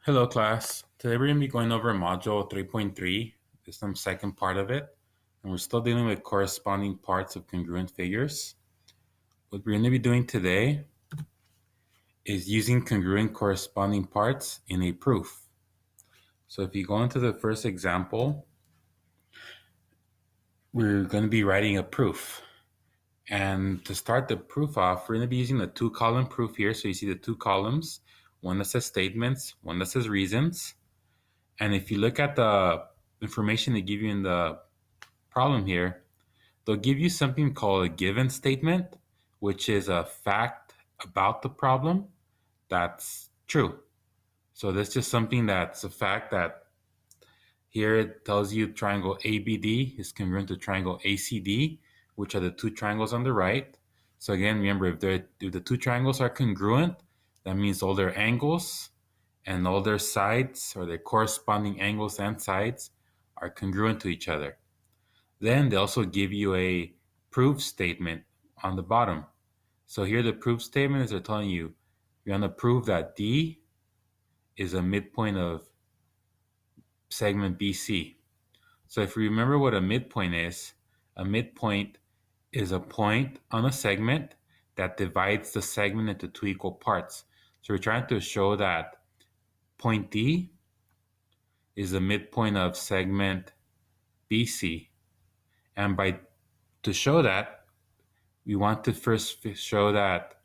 Hello class. Today we're going to be going over module 3.3. This is the second part of it. And we're still dealing with corresponding parts of congruent figures. What we're going to be doing today is using congruent corresponding parts in a proof. So if you go into the first example, we're going to be writing a proof. And to start the proof off, we're going to be using the two-column proof here. So you see the two columns, one that says statements, one that says reasons. And if you look at the information they give you in the problem here, they'll give you something called a given statement, which is a fact about the problem that's true. So that's just something that's a fact that here it tells you triangle ABD is congruent to triangle ACD, which are the two triangles on the right. So again, remember, if the two triangles are congruent, that means all their angles and all their sides, or their corresponding angles and sides, are congruent to each other. Then they also give you a proof statement on the bottom. So here the proof statement is they're telling you you're going to prove that D is a midpoint of segment BC. So if you remember what a midpoint is a point on a segment that divides the segment into two equal parts. So we're trying to show that point D is the midpoint of segment BC. And to show that, we want to first show that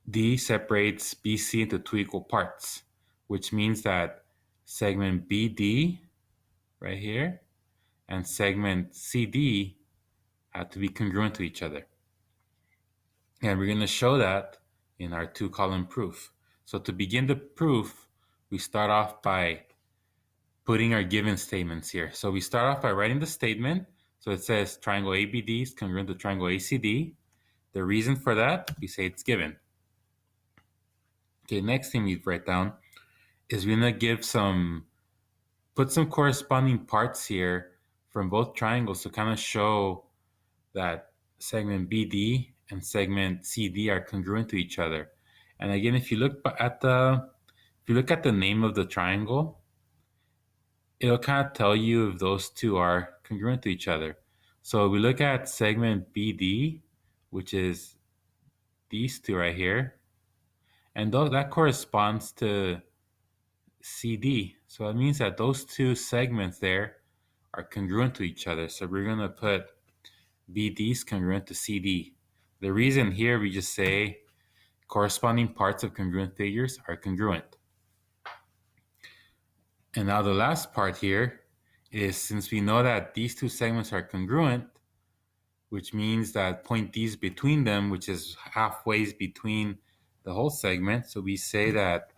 D separates BC into two equal parts, which means that segment BD right here and segment CD have to be congruent to each other. And we're going to show that in our two-column proof. So to begin the proof, we start off by putting our given statements here. So we start off by writing the statement. So it says triangle ABD is congruent to triangle ACD. The reason for that, we say it's given. Okay, next thing we write down is we're gonna put some corresponding parts here from both triangles to kind of show that segment BD and segment CD are congruent to each other. And again, if you look at the name of the triangle, it'll kind of tell you if those two are congruent to each other. So we look at segment BD, which is these two right here, and that corresponds to CD. So it means that those two segments there are congruent to each other. So we're going to put BD is congruent to CD. The reason here we just say corresponding parts of congruent figures are congruent. And now the last part here is, since we know that these two segments are congruent, which means that point D is between them, which is halfway between the whole segment. So we say that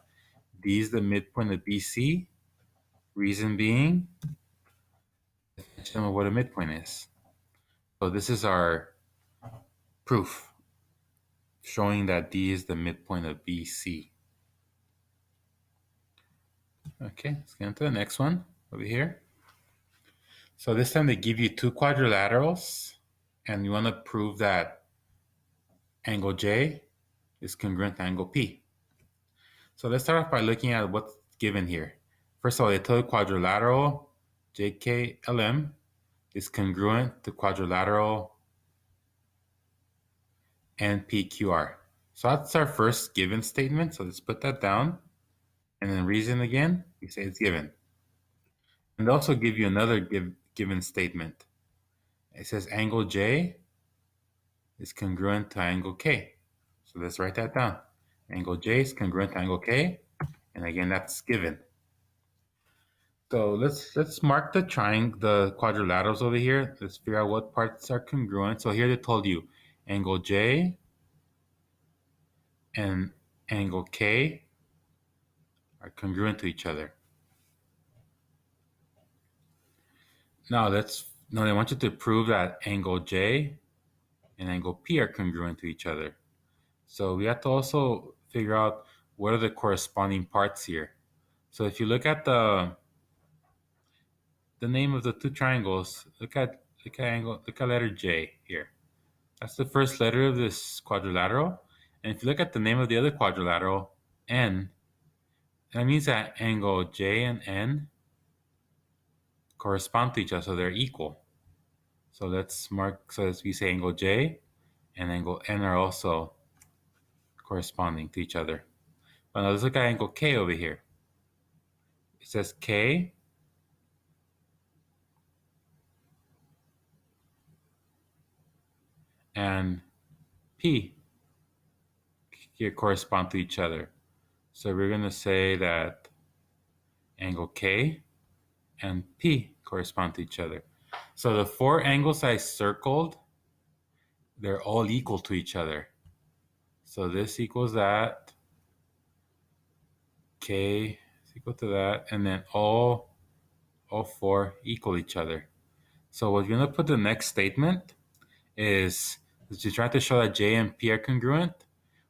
D is the midpoint of BC. Reason being, definition of what a midpoint is. So this is our proof showing that D is the midpoint of BC. Okay, let's get into the next one over here. So this time they give you two quadrilaterals, and you want to prove that angle J is congruent to angle P. So let's start off by looking at what's given here. First of all, they tell you quadrilateral JKLM is congruent to quadrilateral NPQR. So that's our first given statement. So let's put that down. And then reason again, we say it's given. And they also give you another given statement. It says angle J is congruent to angle K. So let's write that down. Angle J is congruent to angle K. And again, that's given. So let's mark the quadrilaterals over here. Let's figure out what parts are congruent. So here they told you angle J and angle K are congruent to each other. Now they want you to prove that angle J and angle P are congruent to each other. So we have to also figure out what are the corresponding parts here. So if you look at the name of the two triangles, look at letter J here. That's the first letter of this quadrilateral. And if you look at the name of the other quadrilateral, N, That means that angle J and N correspond to each other, so they're equal. So let's mark, so as we say angle J and angle N are also corresponding to each other. But now let's look at angle K over here. It says K and P here correspond to each other. So we're going to say that angle K and P correspond to each other. So the four angles I circled, they're all equal to each other. So this equals that, K is equal to that, and then all four equal each other. So what we're going to put the next statement is to try to show that J and P are congruent.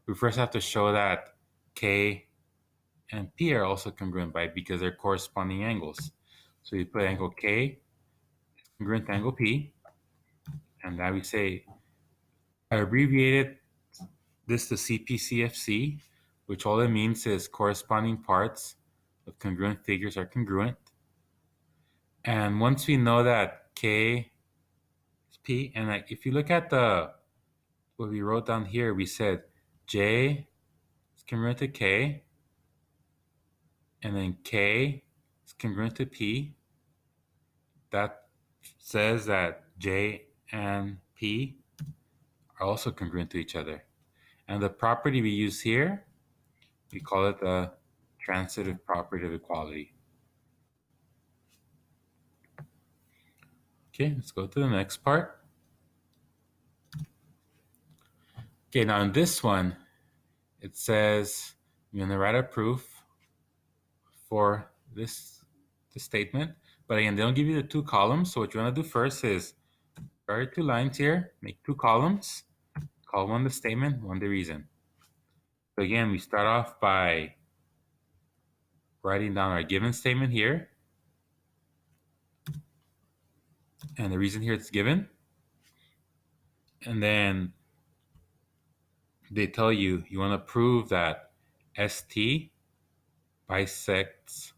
We first have to show that K and P are also congruent because they're corresponding angles. So you put angle K is congruent to angle P, and now we say I abbreviated this to CPCFC, which all it means is corresponding parts of congruent figures are congruent. And once we know that K is P, and if you look at what we wrote down here, we said J is congruent to K, and then K is congruent to P. That says that J and P are also congruent to each other. And the property we use here, we call it the transitive property of equality. Okay, let's go to the next part. Okay, now in this one, it says you're going to write a proof for this statement. But again, they don't give you the two columns. So what you want to do first is write two lines here, make two columns, call one the statement, one the reason. So again, we start off by writing down our given statement here. And the reason here it's given. And then they tell you want to prove that ST bisects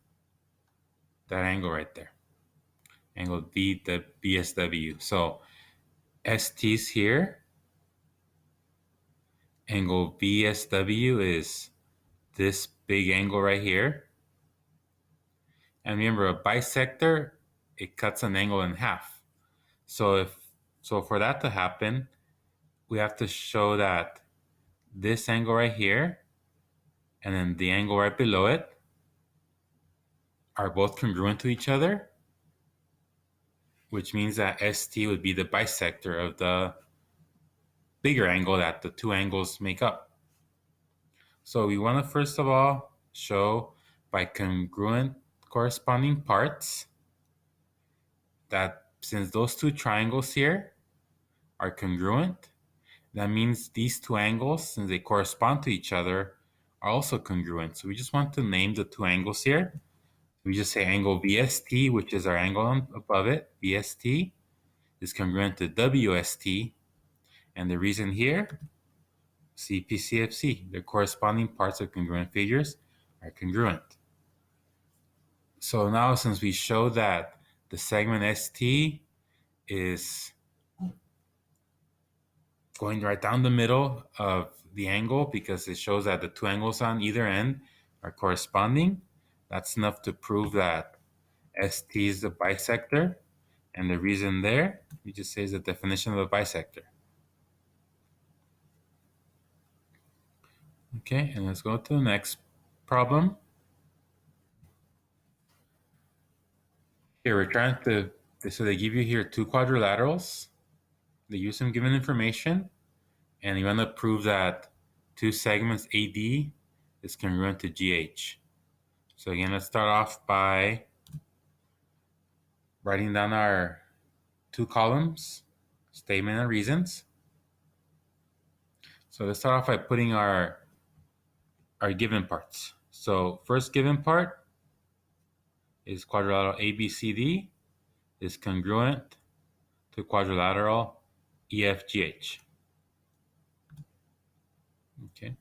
that angle right there. Angle D, the BSW. So ST's here. Angle BSW is this big angle right here. And remember, a bisector, it cuts an angle in half. So for that to happen, we have to show that this angle right here and then the angle right below it are both congruent to each other, which means that ST would be the bisector of the bigger angle that the two angles make up. So we want to first of all show by congruent corresponding parts that since those two triangles here are congruent, that means these two angles, since they correspond to each other, are also congruent. So we just want to name the two angles here. We just say angle VST, which is our angle above it, VST, is congruent to WST. And the reason here, CPCFC, the corresponding parts of congruent figures are congruent. So now since we show that the segment ST is going right down the middle of the angle because it shows that the two angles on either end are corresponding, that's enough to prove that ST is the bisector. And the reason there, we just say is the definition of a bisector. Okay, and let's go to the next problem. Here we're trying to, so they give you here two quadrilaterals. They use some given information, and you want to prove that two segments AD is congruent to GH. So again, let's start off by writing down our two columns, statement and reasons. So let's start off by putting our given parts. So first given part is quadrilateral ABCD is congruent to quadrilateral EFGH. Okay.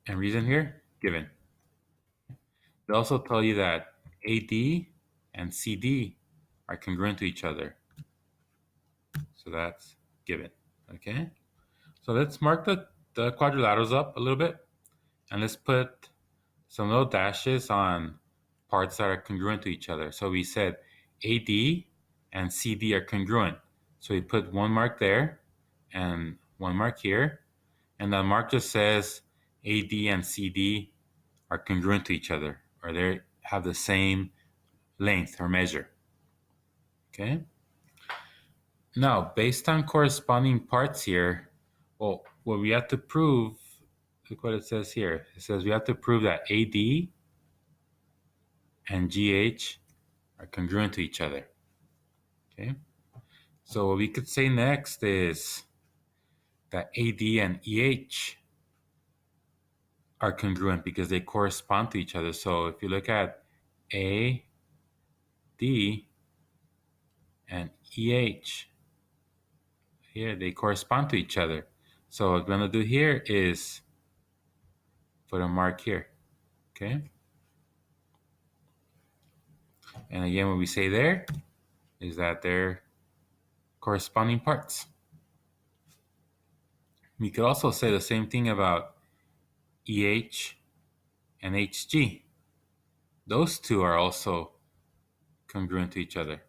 And reason here, given. They also tell you that AD and CD are congruent to each other. So that's given. Okay. So let's mark the quadrilaterals up a little bit, and let's put some little dashes on parts that are congruent to each other. So we said AD and CD are congruent. So we put one mark there and one mark here. And the mark just says AD and CD are congruent to each other, or they have the same length or measure. Okay. Now, based on corresponding parts here, well, what we have to prove, look what it says here. It says we have to prove that AD and GH are congruent to each other. Okay. So what we could say next is that AD and EH are congruent because they correspond to each other. So if you look at AD and EH, here they correspond to each other. So what we're going to do here is put a mark here. Okay. And again, what we say there is that they're corresponding parts. We could also say the same thing about EH and HG. Those two are also congruent to each other.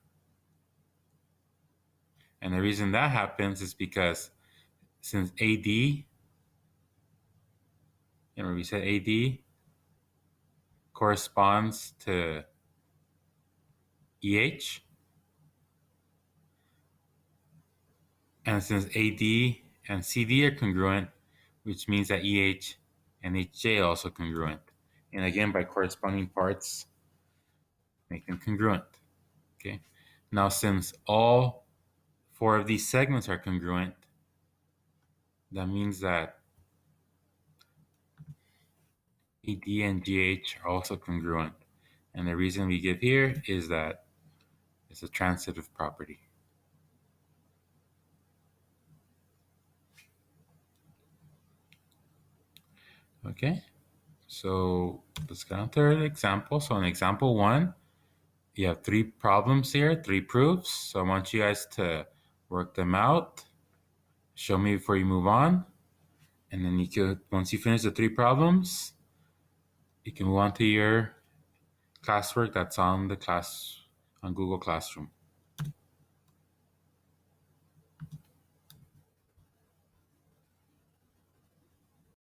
And the reason that happens is because since AD, remember we said AD corresponds to EH, and since AD and CD are congruent, which means that EH and HJ are also congruent. And again, by corresponding parts, make them congruent. Okay. Now, since all four of these segments are congruent, that means that AD and GH are also congruent. And the reason we give here is that it's a transitive property. Okay, so let's get on to an example. So in example 1, you have 3 problems here, 3 proofs. So I want you guys to work them out. Show me before you move on. And then you could, once you finish the 3 problems, you can move on to your classwork that's on the class on Google Classroom.